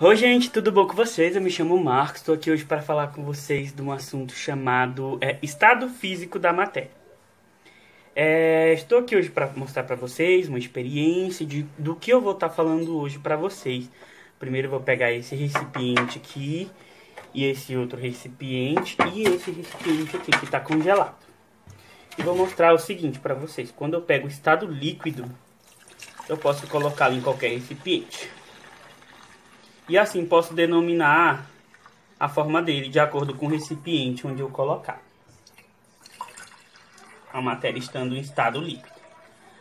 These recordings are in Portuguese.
Oi gente, tudo bom com vocês? Eu me chamo Marcos, estou aqui hoje para falar com vocês de um assunto chamado estado físico da matéria. Estou aqui hoje para mostrar para vocês uma experiência do que eu vou estar falando hoje para vocês. Primeiro eu vou pegar esse recipiente aqui, e esse outro recipiente, e esse recipiente aqui que está congelado. E vou mostrar o seguinte para vocês: quando eu pego o estado líquido, eu posso colocá-lo em qualquer recipiente. E assim posso denominar a forma dele de acordo com o recipiente onde eu colocar a matéria estando em estado líquido.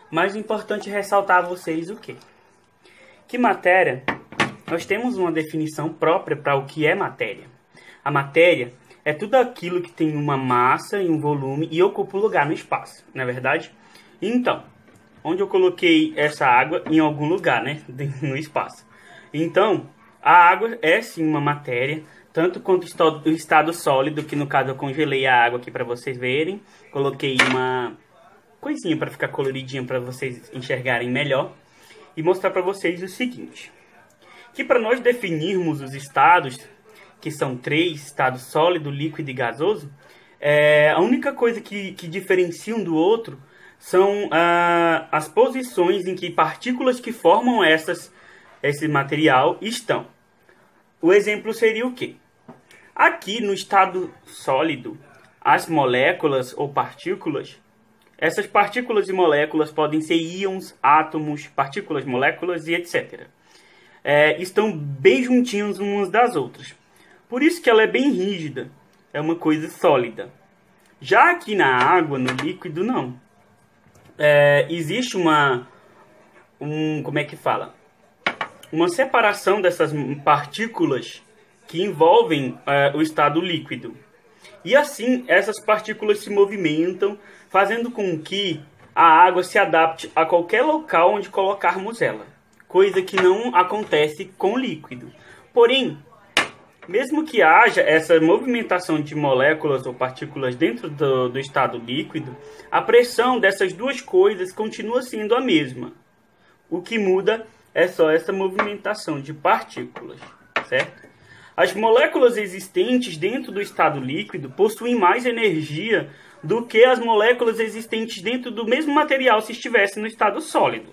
Mas é importante ressaltar a vocês o quê? Que matéria, nós temos uma definição própria para o que é matéria. A matéria é tudo aquilo que tem uma massa e um volume e ocupa um lugar no espaço, não é verdade? Então, onde eu coloquei essa água? Em algum lugar, né? No espaço. Então, a água é sim uma matéria, tanto quanto o estado sólido, que no caso eu congelei a água aqui para vocês verem. Coloquei uma coisinha para ficar coloridinha para vocês enxergarem melhor. E mostrar para vocês o seguinte: que para nós definirmos os estados, que são 3, estado sólido, líquido e gasoso, a única coisa que diferencia um do outro são as posições em que partículas que formam esse material estão. O exemplo seria o quê? Aqui no estado sólido, as moléculas ou partículas, essas partículas e moléculas podem ser íons, átomos, partículas, moléculas e etc. Estão bem juntinhos umas das outras. Por isso que ela é bem rígida, é uma coisa sólida. Já aqui na água, no líquido, não. Existe como é que fala? Uma separação dessas partículas que envolvem o estado líquido. E assim, essas partículas se movimentam, fazendo com que a água se adapte a qualquer local onde colocarmos ela. Coisa que não acontece com o líquido. Porém, mesmo que haja essa movimentação de moléculas ou partículas dentro do estado líquido, a pressão dessas duas coisas continua sendo a mesma. O que muda é só essa movimentação de partículas, certo? As moléculas existentes dentro do estado líquido possuem mais energia do que as moléculas existentes dentro do mesmo material se estivesse no estado sólido.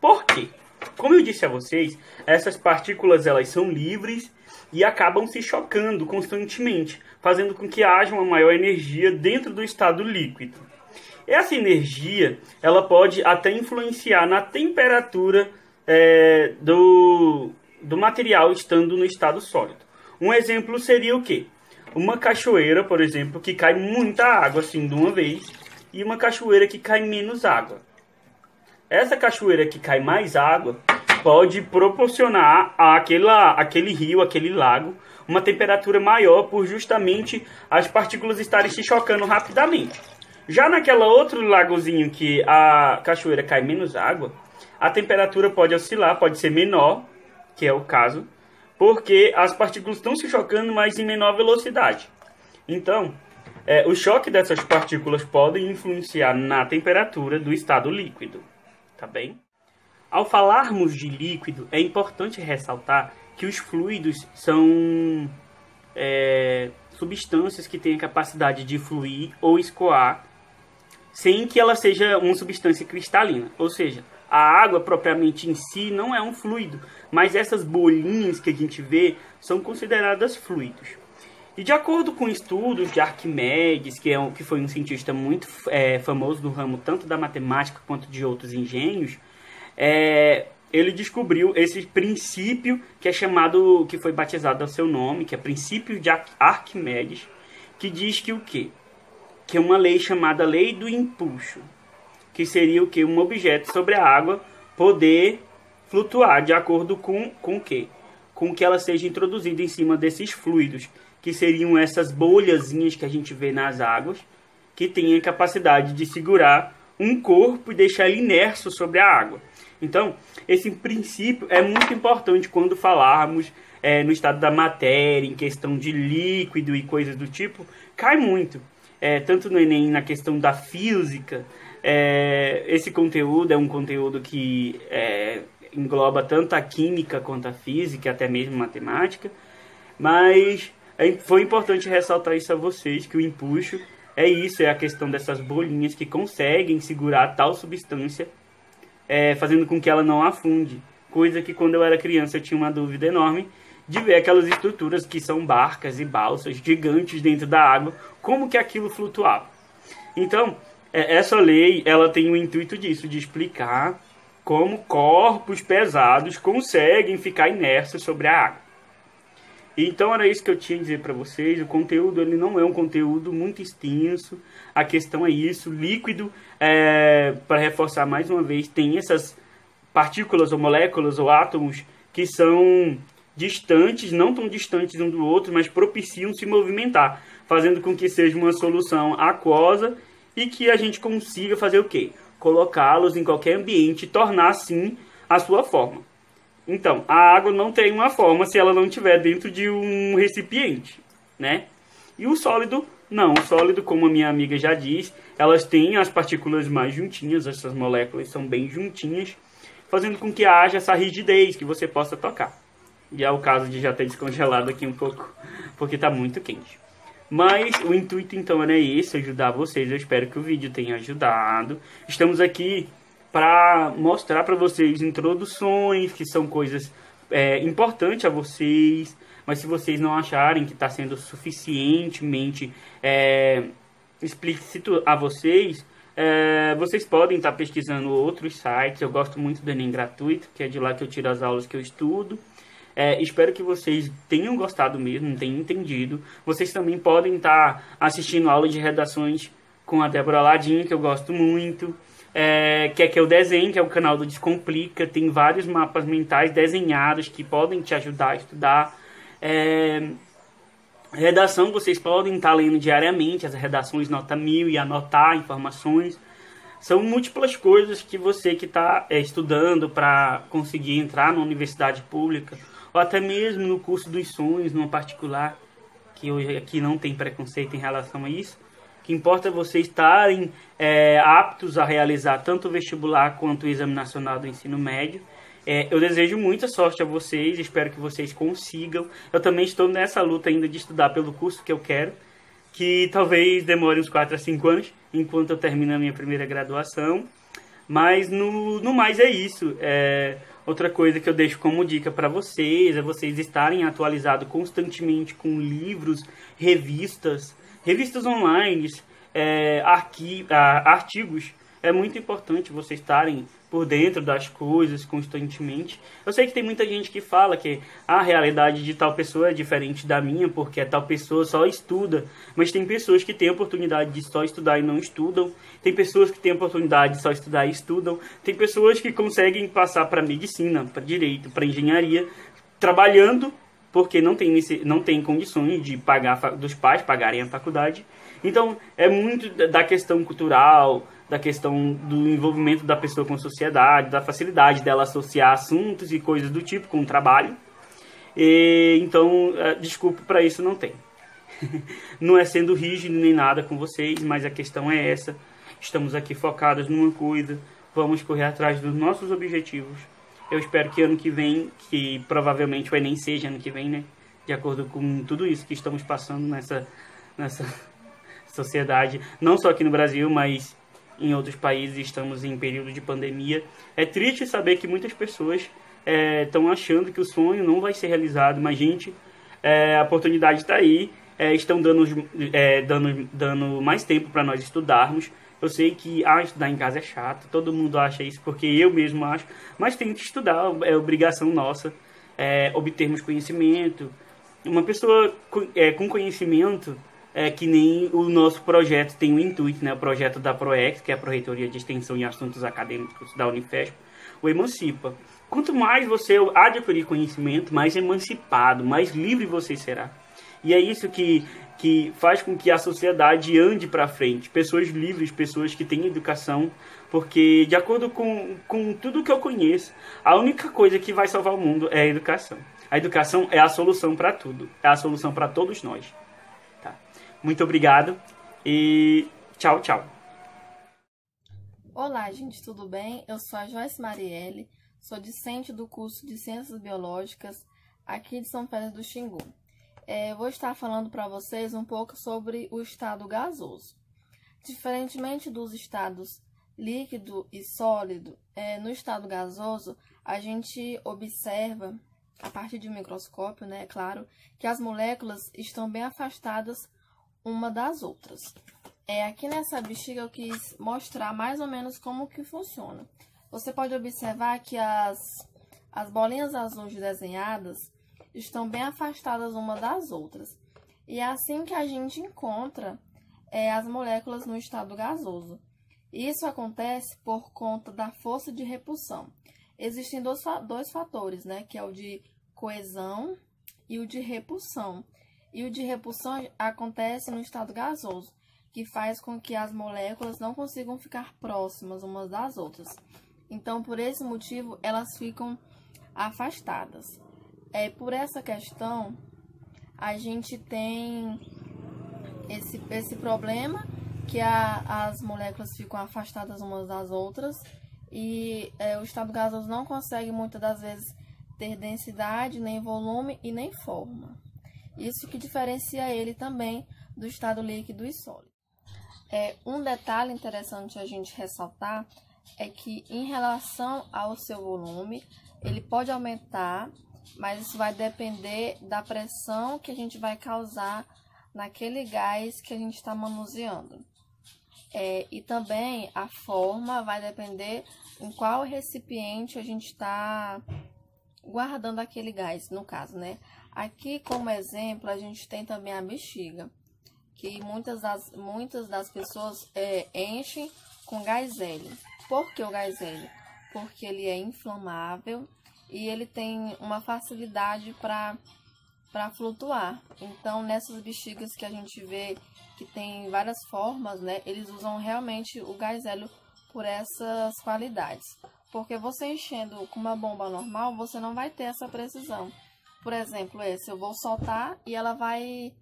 Por quê? Como eu disse a vocês, essas partículas elas são livres e acabam se chocando constantemente, fazendo com que haja uma maior energia dentro do estado líquido. Essa energia ela pode até influenciar na temperatura do material estando no estado sólido. Um exemplo seria o quê? Uma cachoeira, por exemplo, que cai muita água assim de uma vez, e uma cachoeira que cai menos água. Essa cachoeira que cai mais água pode proporcionar àquele rio, aquele lago, uma temperatura maior por justamente as partículas estarem se chocando rapidamente. Já naquela outro lagozinho que a cachoeira cai menos água, a temperatura pode oscilar, pode ser menor, que é o caso, porque as partículas estão se chocando, mas em menor velocidade. Então, o choque dessas partículas podem influenciar na temperatura do estado líquido, tá bem? Ao falarmos de líquido, é importante ressaltar que os fluidos são substâncias que têm a capacidade de fluir ou escoar sem que ela seja uma substância cristalina, ou seja, a água propriamente em si não é um fluido, mas essas bolinhas que a gente vê são consideradas fluidos. E de acordo com estudos de Arquimedes, que foi um cientista muito famoso no ramo tanto da matemática quanto de outros engenhos, ele descobriu esse princípio que é chamado, que foi batizado ao seu nome, que é princípio de Arquimedes, que diz que o quê? Que é uma lei chamada lei do impulso, que seria o que? Um objeto sobre a água poder flutuar de acordo com o quê? Com que ela seja introduzida em cima desses fluidos, que seriam essas bolhazinhas que a gente vê nas águas, que têm a capacidade de segurar um corpo e deixar ele inerso sobre a água. Então, esse princípio é muito importante quando falarmos no estado da matéria, em questão de líquido e coisas do tipo, cai muito. Tanto no Enem, na questão da física, esse conteúdo é um conteúdo que engloba tanto a química quanto a física, até mesmo a matemática, mas foi importante ressaltar isso a vocês, que o empuxo é isso, é a questão dessas bolinhas que conseguem segurar tal substância, fazendo com que ela não afunde. Coisa que quando eu era criança eu tinha uma dúvida enorme de ver aquelas estruturas que são barcas e balsas gigantes dentro da água, como que aquilo flutuava. Então, essa lei ela tem o intuito disso, de explicar como corpos pesados conseguem ficar inertes sobre a água. Então era isso que eu tinha a dizer para vocês. O conteúdo ele não é um conteúdo muito extenso. A questão é isso. Líquido, para reforçar mais uma vez, tem essas partículas ou moléculas ou átomos que são distantes, não tão distantes um do outro, mas propiciam se movimentar, fazendo com que seja uma solução aquosa e que a gente consiga fazer o quê? Colocá-los em qualquer ambiente e tornar assim a sua forma. Então, a água não tem uma forma se ela não estiver dentro de um recipiente, né? E o sólido, não. O sólido, como a minha amiga já diz, elas têm as partículas mais juntinhas, essas moléculas são bem juntinhas, fazendo com que haja essa rigidez que você possa tocar. E é o caso de já ter descongelado aqui um pouco, porque está muito quente. Mas o intuito, então, é esse, ajudar vocês. Eu espero que o vídeo tenha ajudado. Estamos aqui para mostrar para vocês introduções, que são coisas importantes a vocês, mas se vocês não acharem que está sendo suficientemente explícito a vocês, vocês podem estar pesquisando outros sites. Eu gosto muito do Enem Gratuito, que é de lá que eu tiro as aulas que eu estudo. Espero que vocês tenham gostado mesmo, tenham entendido. Vocês também podem estar assistindo aula de redações com a Débora Ladinha, que eu gosto muito. Que é o desenho, que é o canal do Descomplica. Tem vários mapas mentais desenhados que podem te ajudar a estudar. Redação, vocês podem estar lendo diariamente as redações nota 1000 e anotar informações. São múltiplas coisas que você que está estudando para conseguir entrar na universidade pública, ou até mesmo no curso dos sonhos, numa particular, que hoje aqui não tem preconceito em relação a isso. O que importa é vocês estarem aptos a realizar tanto o vestibular quanto o Exame Nacional do Ensino Médio. Eu desejo muita sorte a vocês, espero que vocês consigam. Eu também estou nessa luta ainda de estudar pelo curso que eu quero, que talvez demore uns 4 a 5 anos, enquanto eu termino a minha primeira graduação. Mas no mais é isso. Outra coisa que eu deixo como dica para vocês é vocês estarem atualizados constantemente com livros, revistas online, artigos. É muito importante vocês estarem por dentro das coisas constantemente. Eu sei que tem muita gente que fala que a realidade de tal pessoa é diferente da minha, porque tal pessoa só estuda. Mas tem pessoas que têm a oportunidade de só estudar e não estudam. Tem pessoas que têm a oportunidade de só estudar e estudam. Tem pessoas que conseguem passar para medicina, para direito, para engenharia, trabalhando, porque não tem condições de pagar, dos pais pagarem a faculdade. Então, é muito da questão cultural, da questão do envolvimento da pessoa com a sociedade, da facilidade dela associar assuntos e coisas do tipo com o trabalho. Então, desculpa, para isso não tem. Não é sendo rígido nem nada com vocês, mas a questão é essa. Estamos aqui focados numa coisa, vamos correr atrás dos nossos objetivos. Eu espero que ano que vem, que provavelmente o Enem seja ano que vem, né? De acordo com tudo isso que estamos passando nessa sociedade, não só aqui no Brasil, mas em outros países estamos em período de pandemia. É triste saber que muitas pessoas estão achando que o sonho não vai ser realizado, mas, gente, a oportunidade está aí, estão dando mais tempo para nós estudarmos. Eu sei que estudar em casa é chato, todo mundo acha isso, porque eu mesmo acho, mas tem que estudar, é obrigação nossa obtermos conhecimento. Uma pessoa com conhecimento, que nem o nosso projeto tem o intuito, né? O projeto da PROEX, que é a Pró-Reitoria de Extensão e Assuntos Acadêmicos da Unifesp, o Emancipa. Quanto mais você adquirir conhecimento, mais emancipado, mais livre você será. E é isso que faz com que a sociedade ande para frente. Pessoas livres, pessoas que têm educação, porque, de acordo com tudo que eu conheço, a única coisa que vai salvar o mundo é a educação. A educação é a solução para tudo, é a solução para todos nós. Muito obrigado e tchau, tchau. Olá, gente, tudo bem? Eu sou a Joyce Marielle, sou discente do curso de Ciências Biológicas aqui de São Félix do Xingu. Vou estar falando para vocês um pouco sobre o estado gasoso. Diferentemente dos estados líquido e sólido, no estado gasoso, a gente observa, a partir de um microscópio, né, é claro, que as moléculas estão bem afastadas uma das outras. Aqui nessa bexiga eu quis mostrar mais ou menos como que funciona. Você pode observar que as bolinhas azuis desenhadas estão bem afastadas uma das outras. E é assim que a gente encontra as moléculas no estado gasoso. Isso acontece por conta da força de repulsão. Existem dois fatores, né, que é o de coesão e o de repulsão. E o de repulsão acontece no estado gasoso, que faz com que as moléculas não consigam ficar próximas umas das outras. Então, por esse motivo, elas ficam afastadas. Por essa questão, a gente tem esse problema que as moléculas ficam afastadas umas das outras e o estado gasoso não consegue muitas das vezes ter densidade, nem volume e nem forma. Isso que diferencia ele também do estado líquido e sólido. Um detalhe interessante a gente ressaltar é que em relação ao seu volume, ele pode aumentar, mas isso vai depender da pressão que a gente vai causar naquele gás que a gente está manuseando. E também a forma vai depender em qual recipiente a gente está guardando aquele gás, no caso, né? Aqui, como exemplo, a gente tem também a bexiga, que muitas das pessoas enchem com gás hélio. Por que o gás hélio? Porque ele é inflamável e ele tem uma facilidade para flutuar. Então, nessas bexigas que a gente vê que tem várias formas, né, eles usam realmente o gás hélio por essas qualidades. Porque você enchendo com uma bomba normal, você não vai ter essa precisão. Por exemplo, eu vou soltar e ela vai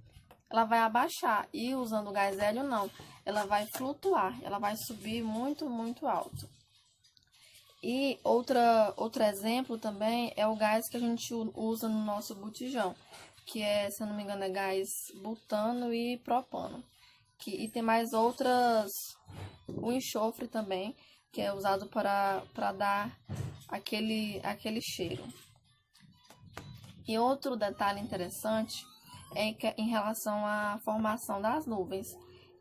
abaixar. E usando o gás hélio, não. Ela vai flutuar, ela vai subir muito, muito alto. E outro exemplo também é o gás que a gente usa no nosso botijão, que se eu não me engano, é gás butano e propano. E tem mais o enxofre também, que é usado para dar aquele cheiro. E outro detalhe interessante é que, em relação à formação das nuvens,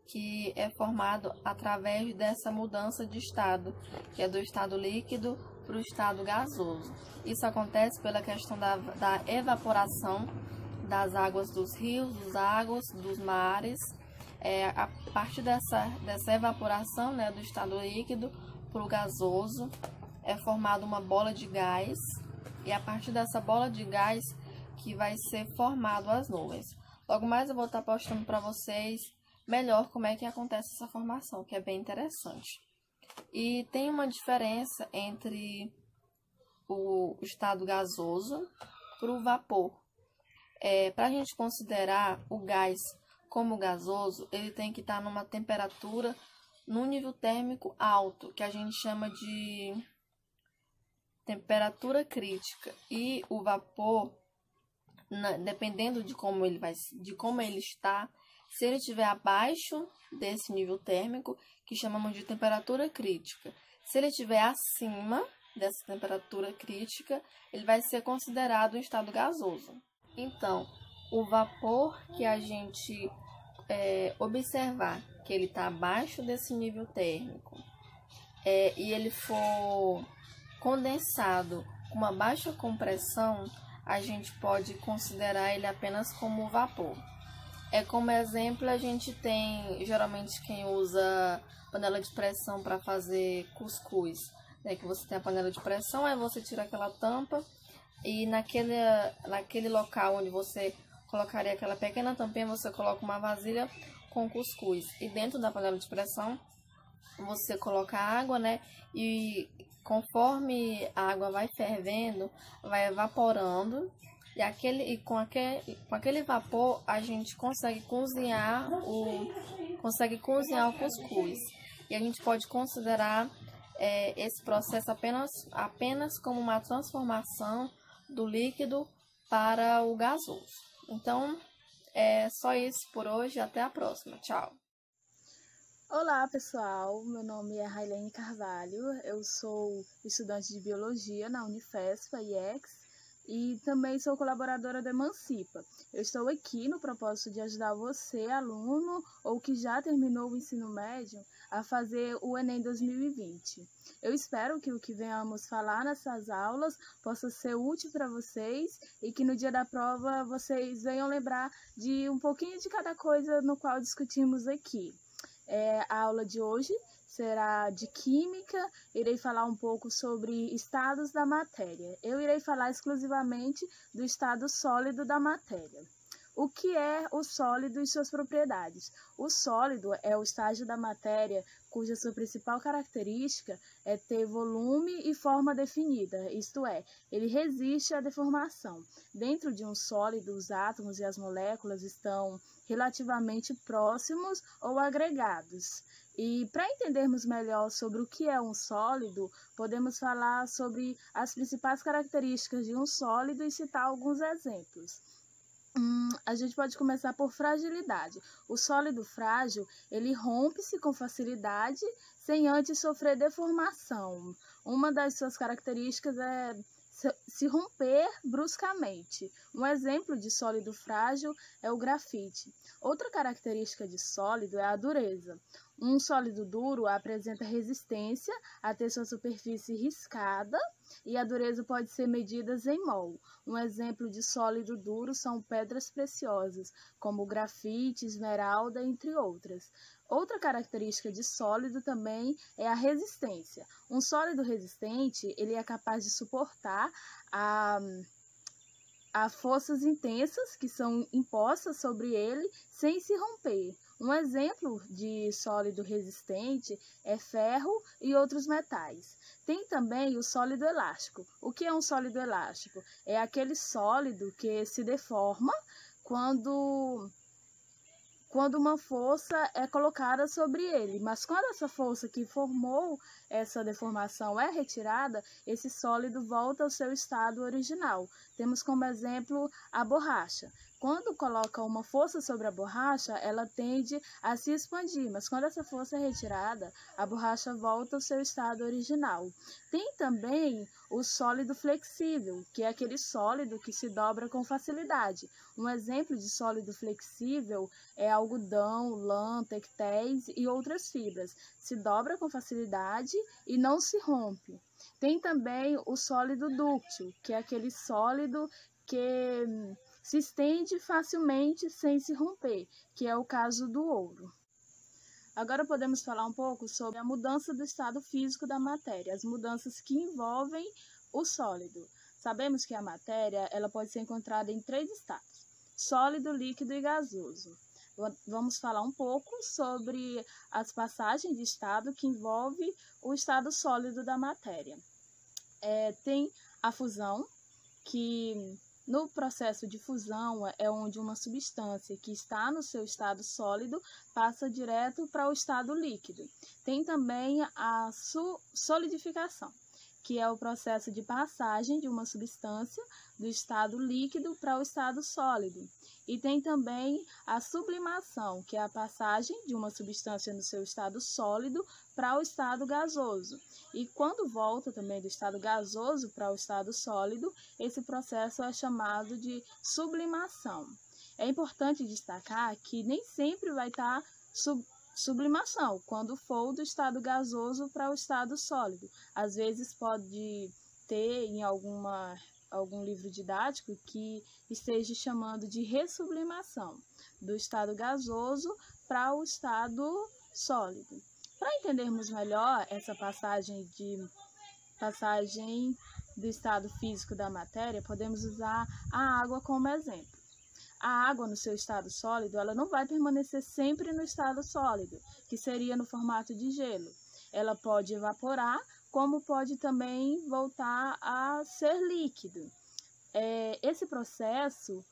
que é formado através dessa mudança de estado, que é do estado líquido para o estado gasoso. Isso acontece pela questão da evaporação das águas dos rios, dos lagos, dos mares. A partir dessa evaporação, né, do estado líquido para o gasoso, é formada uma bola de gás, e a partir dessa bola de gás que vai ser formado as nuvens. Logo mais eu vou estar postando para vocês melhor como é que acontece essa formação, que é bem interessante. E tem uma diferença entre o estado gasoso para o vapor. Para a gente considerar o gás como gasoso, ele tem que estar numa temperatura, num nível térmico alto, que a gente chama de temperatura crítica. E o vapor, dependendo de como ele está, se ele estiver abaixo desse nível térmico, que chamamos de temperatura crítica. Se ele estiver acima dessa temperatura crítica, ele vai ser considerado um estado gasoso. Então, o vapor que a gente observar que ele está abaixo desse nível térmico e ele for condensado com uma baixa compressão, a gente pode considerar ele apenas como vapor. Como exemplo, a gente tem, geralmente, quem usa panela de pressão para fazer cuscuz, né? Que você tem a panela de pressão, aí você tira aquela tampa e naquele local onde você colocaria aquela pequena tampinha, você coloca uma vasilha com cuscuz. E dentro da panela de pressão, você coloca água, né? E conforme a água vai fervendo, vai evaporando. E com aquele vapor, a gente consegue cozinhar o cuscuz. E a gente pode considerar esse processo apenas como uma transformação do líquido para o gasoso. Então, é só isso por hoje. Até a próxima. Tchau! Olá, pessoal. Meu nome é Railene Carvalho. Eu sou estudante de Biologia na Unifesp, IEX, e também sou colaboradora do Emancipa. Eu estou aqui no propósito de ajudar você, aluno ou que já terminou o ensino médio, a fazer o Enem 2020. Eu espero que o que venhamos falar nessas aulas possa ser útil para vocês e que no dia da prova vocês venham lembrar de um pouquinho de cada coisa no qual discutimos aqui. A aula de hoje será de Química, irei falar um pouco sobre estados da matéria. Eu irei falar exclusivamente do estado sólido da matéria. O que é o sólido e suas propriedades? O sólido é o estágio da matéria cuja sua principal característica é ter volume e forma definida, isto é, ele resiste à deformação. Dentro de um sólido, os átomos e as moléculas estão relativamente próximos ou agregados. E para entendermos melhor sobre o que é um sólido, podemos falar sobre as principais características de um sólido e citar alguns exemplos. A gente pode começar por fragilidade. O sólido frágil, ele rompe-se com facilidade, sem antes sofrer deformação. Uma das suas características é se romper bruscamente. Um exemplo de sólido frágil é o grafite. Outra característica de sólido é a dureza. Um sólido duro apresenta resistência a ter sua superfície riscada e a dureza pode ser medida em mol. Um exemplo de sólido duro são pedras preciosas, como grafite, esmeralda, entre outras. Outra característica de sólido também é a resistência. Um sólido resistente, ele é capaz de suportar a forças intensas que são impostas sobre ele sem se romper. Um exemplo de sólido resistente é ferro e outros metais. Tem também o sólido elástico. O que é um sólido elástico? É aquele sólido que se deforma quando uma força é colocada sobre ele. Mas quando essa força que formou essa deformação é retirada, esse sólido volta ao seu estado original. Temos como exemplo a borracha. Quando coloca uma força sobre a borracha, ela tende a se expandir, mas quando essa força é retirada, a borracha volta ao seu estado original. Tem também o sólido flexível, que é aquele sólido que se dobra com facilidade. Um exemplo de sólido flexível é algodão, lã, tectéis e outras fibras. Se dobra com facilidade e não se rompe. Tem também o sólido dúctil, que é aquele sólido que se estende facilmente sem se romper, que é o caso do ouro. Agora podemos falar um pouco sobre a mudança do estado físico da matéria, as mudanças que envolvem o sólido. Sabemos que a matéria ela pode ser encontrada em 3 estados: sólido, líquido e gasoso. Vamos falar um pouco sobre as passagens de estado que envolvem o estado sólido da matéria. Tem a fusão, que no processo de fusão é onde uma substância que está no seu estado sólido passa direto para o estado líquido. Tem também a solidificação, que é o processo de passagem de uma substância do estado líquido para o estado sólido. E tem também a sublimação, que é a passagem de uma substância no seu estado sólido para o estado gasoso. E quando volta também do estado gasoso para o estado sólido, esse processo é chamado de sublimação. É importante destacar que nem sempre vai estar sublimação quando for do estado gasoso para o estado sólido. Às vezes pode ter em algum livro didático que esteja chamando de ressublimação, do estado gasoso para o estado sólido. Para entendermos melhor essa passagem do estado físico da matéria, podemos usar a água como exemplo. A água no seu estado sólido, ela não vai permanecer sempre no estado sólido, que seria no formato de gelo. Ela pode evaporar, como pode também voltar a ser líquido. Esse processo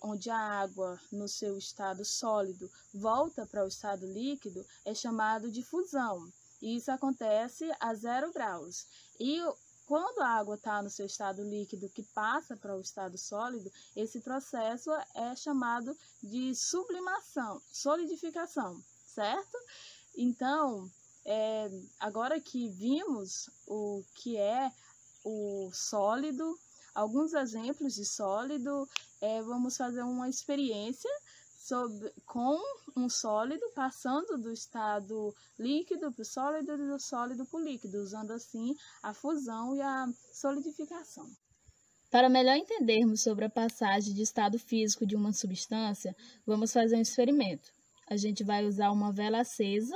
onde a água no seu estado sólido volta para o estado líquido é chamado de fusão. e isso acontece a 0 graus. E quando a água está no seu estado líquido, que passa para o estado sólido, esse processo é chamado de sublimação, solidificação, certo? Então, agora que vimos o que é o sólido, alguns exemplos de sólido, vamos fazer uma experiência com um sólido passando do estado líquido para o sólido e do sólido para o líquido, usando assim a fusão e a solidificação. Para melhor entendermos sobre a passagem de estado físico de uma substância, vamos fazer um experimento. A gente vai usar uma vela acesa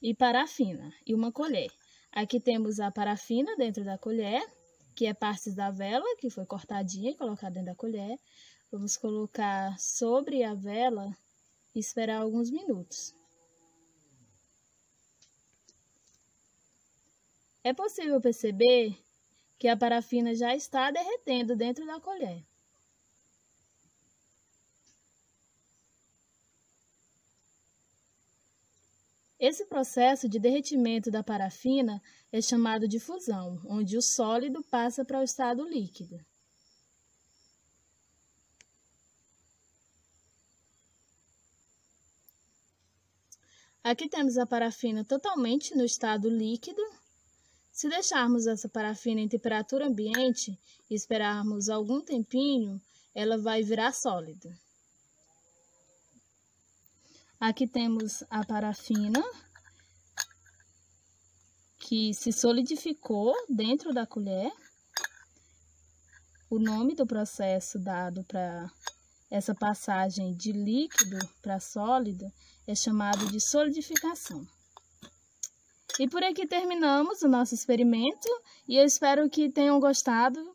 e parafina e uma colher. Aqui temos a parafina dentro da colher, que é partes da vela que foi cortadinha e colocada dentro da colher. Vamos colocar sobre a vela e esperar alguns minutos. É possível perceber que a parafina já está derretendo dentro da colher. Esse processo de derretimento da parafina é chamado de fusão, onde o sólido passa para o estado líquido. Aqui temos a parafina totalmente no estado líquido. Se deixarmos essa parafina em temperatura ambiente e esperarmos algum tempinho, ela vai virar sólida. Aqui temos a parafina que se solidificou dentro da colher. O nome do processo dado para essa passagem de líquido para sólido é chamado de solidificação. E por aqui terminamos o nosso experimento e eu espero que tenham gostado